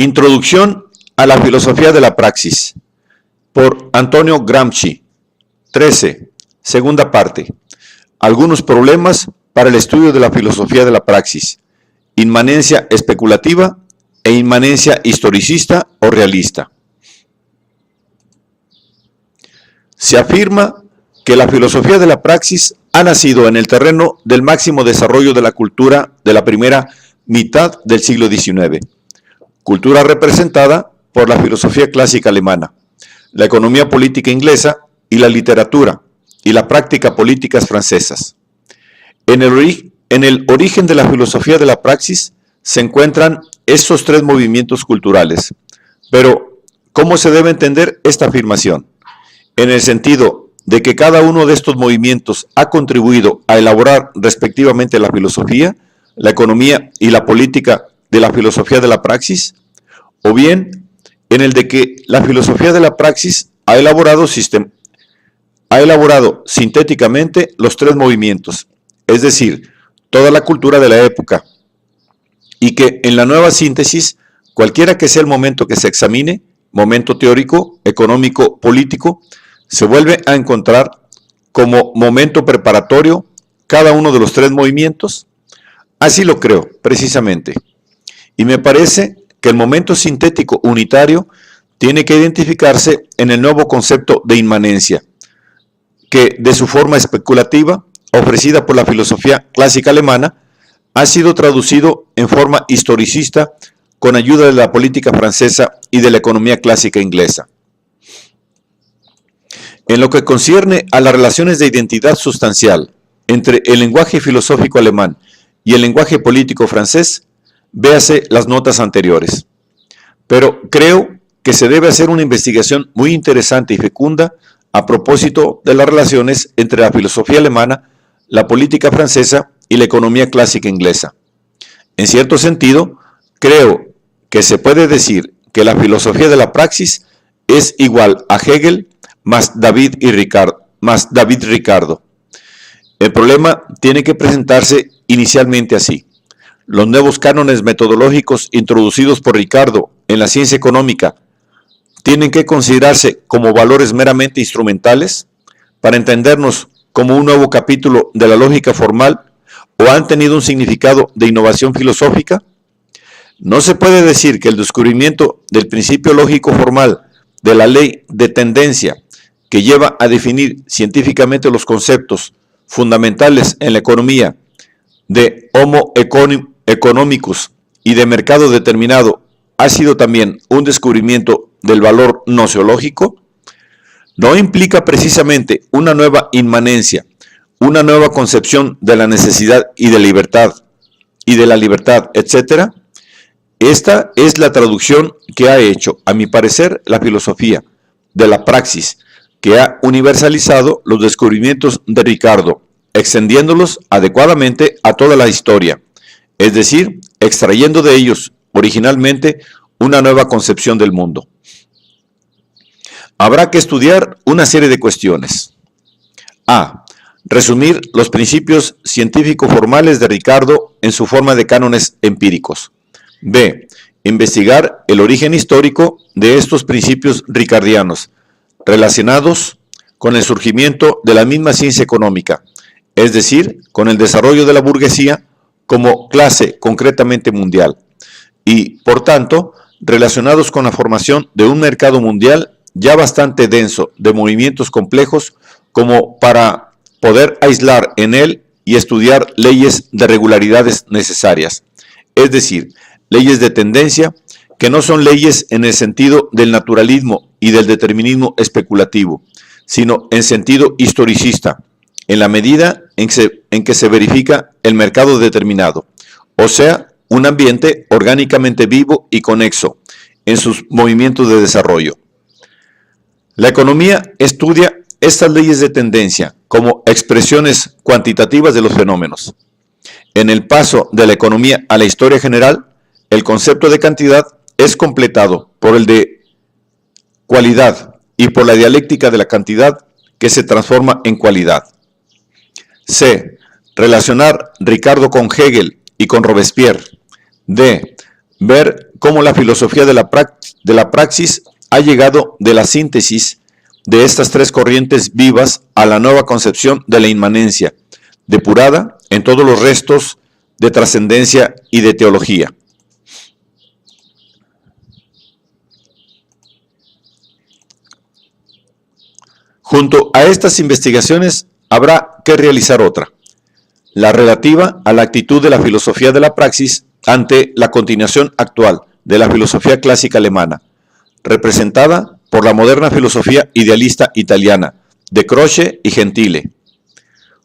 Introducción a la filosofía de la praxis, por Antonio Gramsci. 13. Segunda parte. Algunos problemas para el estudio de la filosofía de la praxis. Inmanencia especulativa e inmanencia historicista o realista. Se afirma que la filosofía de la praxis ha nacido en el terreno del máximo desarrollo de la cultura de la primera mitad del siglo XIX. Cultura representada por la filosofía clásica alemana, la economía política inglesa y la literatura y la práctica políticas francesas. En el origen de la filosofía de la praxis se encuentran estos tres movimientos culturales. Pero, ¿cómo se debe entender esta afirmación? En el sentido de que cada uno de estos movimientos ha contribuido a elaborar respectivamente la filosofía, la economía y la política de la filosofía de la praxis, o bien en el de que la filosofía de la praxis ha elaborado sintéticamente los tres movimientos, es decir, toda la cultura de la época, y que en la nueva síntesis, cualquiera que sea el momento que se examine, momento teórico, económico, político, se vuelve a encontrar como momento preparatorio cada uno de los tres movimientos. Así lo creo, precisamente. Y me parece que el momento sintético unitario tiene que identificarse en el nuevo concepto de inmanencia, que de su forma especulativa, ofrecida por la filosofía clásica alemana, ha sido traducido en forma historicista con ayuda de la política francesa y de la economía clásica inglesa. En lo que concierne a las relaciones de identidad sustancial entre el lenguaje filosófico alemán y el lenguaje político francés, véase las notas anteriores. Pero creo que se debe hacer una investigación muy interesante y fecunda a propósito de las relaciones entre la filosofía alemana, la política francesa y la economía clásica inglesa. En cierto sentido, creo que se puede decir que la filosofía de la praxis es igual a Hegel más David Ricardo. El problema tiene que presentarse inicialmente así. Los nuevos cánones metodológicos introducidos por Ricardo en la ciencia económica tienen que considerarse como valores meramente instrumentales para entendernos como un nuevo capítulo de la lógica formal o han tenido un significado de innovación filosófica. No se puede decir que el descubrimiento del principio lógico formal de la ley de tendencia que lleva a definir científicamente los conceptos fundamentales en la economía de homo economicus y de mercado determinado ha sido también un descubrimiento del valor nociológico. No implica precisamente una nueva inmanencia, una nueva concepción de la necesidad y de la libertad, etc. Esta es la traducción que ha hecho, a mi parecer, la filosofía de la praxis, que ha universalizado los descubrimientos de Ricardo, extendiéndolos adecuadamente a toda la historia, es decir, extrayendo de ellos originalmente una nueva concepción del mundo. Habrá que estudiar una serie de cuestiones. A. Resumir los principios científico-formales de Ricardo en su forma de cánones empíricos. B. Investigar el origen histórico de estos principios ricardianos, relacionados con el surgimiento de la misma ciencia económica, es decir, con el desarrollo de la burguesía como clase concretamente mundial, y, por tanto, relacionados con la formación de un mercado mundial ya bastante denso de movimientos complejos como para poder aislar en él y estudiar leyes de regularidades necesarias, es decir, leyes de tendencia que no son leyes en el sentido del naturalismo y del determinismo especulativo, sino en sentido historicista, en la medida en que se verifica el mercado determinado, o sea, un ambiente orgánicamente vivo y conexo en sus movimientos de desarrollo. La economía estudia estas leyes de tendencia como expresiones cuantitativas de los fenómenos. En el paso de la economía a la historia general, el concepto de cantidad es completado por el de cualidad y por la dialéctica de la cantidad que se transforma en cualidad. C. Relacionar Ricardo con Hegel y con Robespierre. D. Ver cómo la filosofía de la praxis ha llegado de la síntesis de estas tres corrientes vivas a la nueva concepción de la inmanencia, depurada en todos los restos de trascendencia y de teología. Junto a estas investigaciones habrá que realizar otra, la relativa a la actitud de la filosofía de la praxis ante la continuación actual de la filosofía clásica alemana, representada por la moderna filosofía idealista italiana de Croce y Gentile.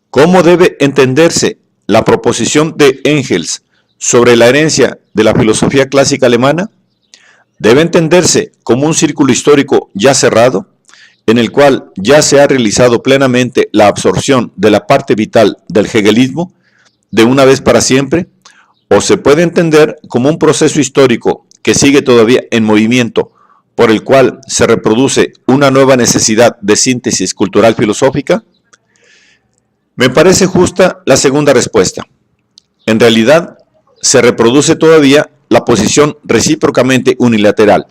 ¿Cómo debe entenderse la proposición de Engels sobre la herencia de la filosofía clásica alemana? Debe entenderse como un círculo histórico ya cerrado, en el cual ya se ha realizado plenamente la absorción de la parte vital del hegelismo de una vez para siempre, o se puede entender como un proceso histórico que sigue todavía en movimiento, por el cual se reproduce una nueva necesidad de síntesis cultural filosófica? Me parece justa la segunda respuesta. En realidad, se reproduce todavía la posición recíprocamente unilateral,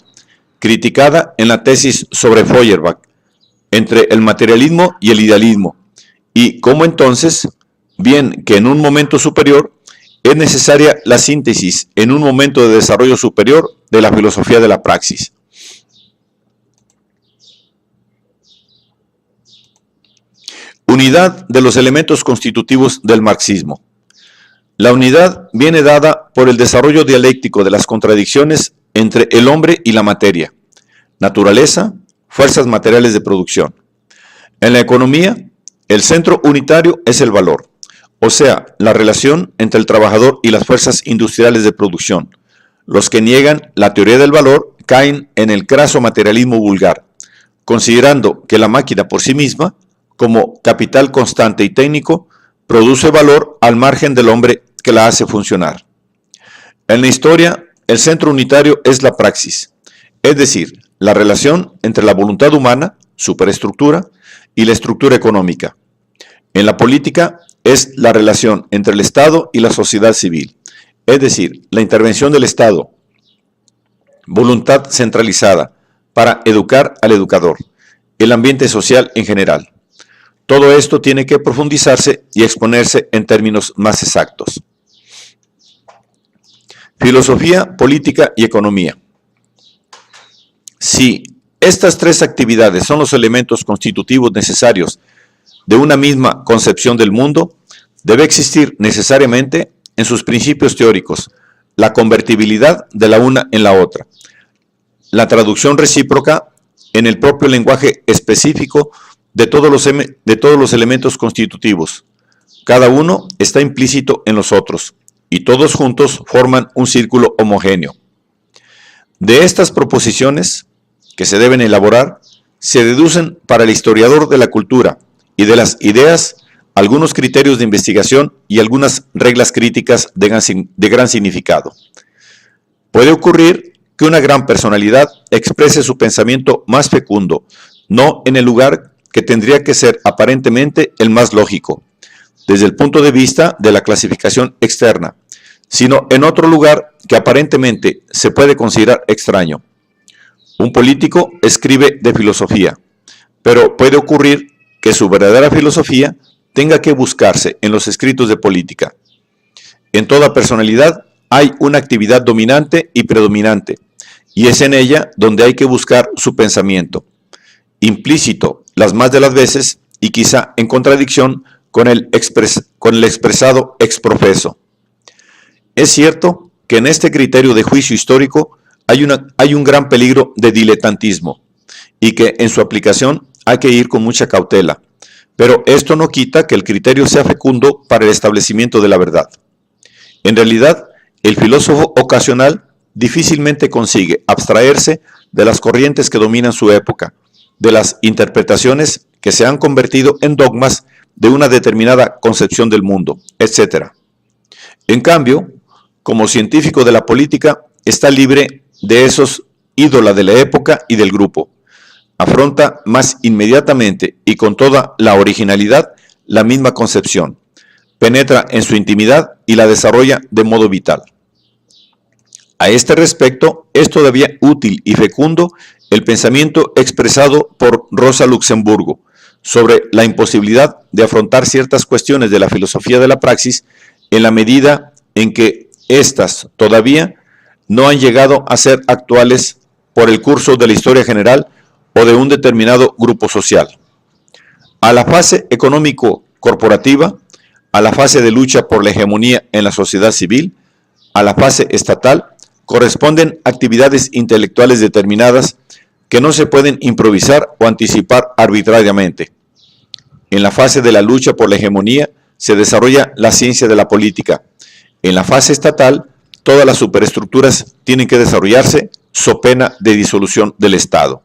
criticada en la tesis sobre Feuerbach, entre el materialismo y el idealismo, y cómo entonces, bien que en un momento superior, es necesaria la síntesis en un momento de desarrollo superior de la filosofía de la praxis. Unidad de los elementos constitutivos del marxismo. La unidad viene dada por el desarrollo dialéctico de las contradicciones entre el hombre y la materia, naturaleza, fuerzas materiales de producción. En la economía, el centro unitario es el valor, o sea, la relación entre el trabajador y las fuerzas industriales de producción. Los que niegan la teoría del valor caen en el craso materialismo vulgar, considerando que la máquina por sí misma, como capital constante y técnico, produce valor al margen del hombre que la hace funcionar. En la historia, el centro unitario es la praxis, es decir, la relación entre la voluntad humana, superestructura, y la estructura económica. En la política es la relación entre el Estado y la sociedad civil, es decir, la intervención del Estado, voluntad centralizada para educar al educador, el ambiente social en general. Todo esto tiene que profundizarse y exponerse en términos más exactos. Filosofía, política y economía. Si estas tres actividades son los elementos constitutivos necesarios de una misma concepción del mundo, debe existir necesariamente en sus principios teóricos la convertibilidad de la una en la otra, la traducción recíproca en el propio lenguaje específico de todos los elementos constitutivos. Cada uno está implícito en los otros, y todos juntos forman un círculo homogéneo. De estas proposiciones que se deben elaborar, se deducen para el historiador de la cultura y de las ideas algunos criterios de investigación y algunas reglas críticas de gran significado. Puede ocurrir que una gran personalidad exprese su pensamiento más fecundo, no en el lugar que tendría que ser aparentemente el más lógico, desde el punto de vista de la clasificación externa, sino en otro lugar que aparentemente se puede considerar extraño. Un político escribe de filosofía, pero puede ocurrir que su verdadera filosofía tenga que buscarse en los escritos de política. En toda personalidad hay una actividad dominante y predominante, y es en ella donde hay que buscar su pensamiento, implícito las más de las veces y quizá en contradicción con el expresado exprofeso. Es cierto que en este criterio de juicio histórico hay un gran peligro de diletantismo y que en su aplicación hay que ir con mucha cautela, pero esto no quita que el criterio sea fecundo para el establecimiento de la verdad. En realidad, el filósofo ocasional difícilmente consigue abstraerse de las corrientes que dominan su época, de las interpretaciones que se han convertido en dogmas de una determinada concepción del mundo, etc. En cambio, como científico de la política, está libre de esos ídolos de la época y del grupo. Afronta más inmediatamente y con toda la originalidad la misma concepción, penetra en su intimidad y la desarrolla de modo vital. A este respecto, es todavía útil y fecundo el pensamiento expresado por Rosa Luxemburgo sobre la imposibilidad de afrontar ciertas cuestiones de la filosofía de la praxis en la medida en que éstas todavía no han llegado a ser actuales por el curso de la historia general o de un determinado grupo social. A la fase económico-corporativa, a la fase de lucha por la hegemonía en la sociedad civil, a la fase estatal, corresponden actividades intelectuales determinadas que no se pueden improvisar o anticipar arbitrariamente. En la fase de la lucha por la hegemonía se desarrolla la ciencia de la política. En la fase estatal, todas las superestructuras tienen que desarrollarse so pena de disolución del Estado.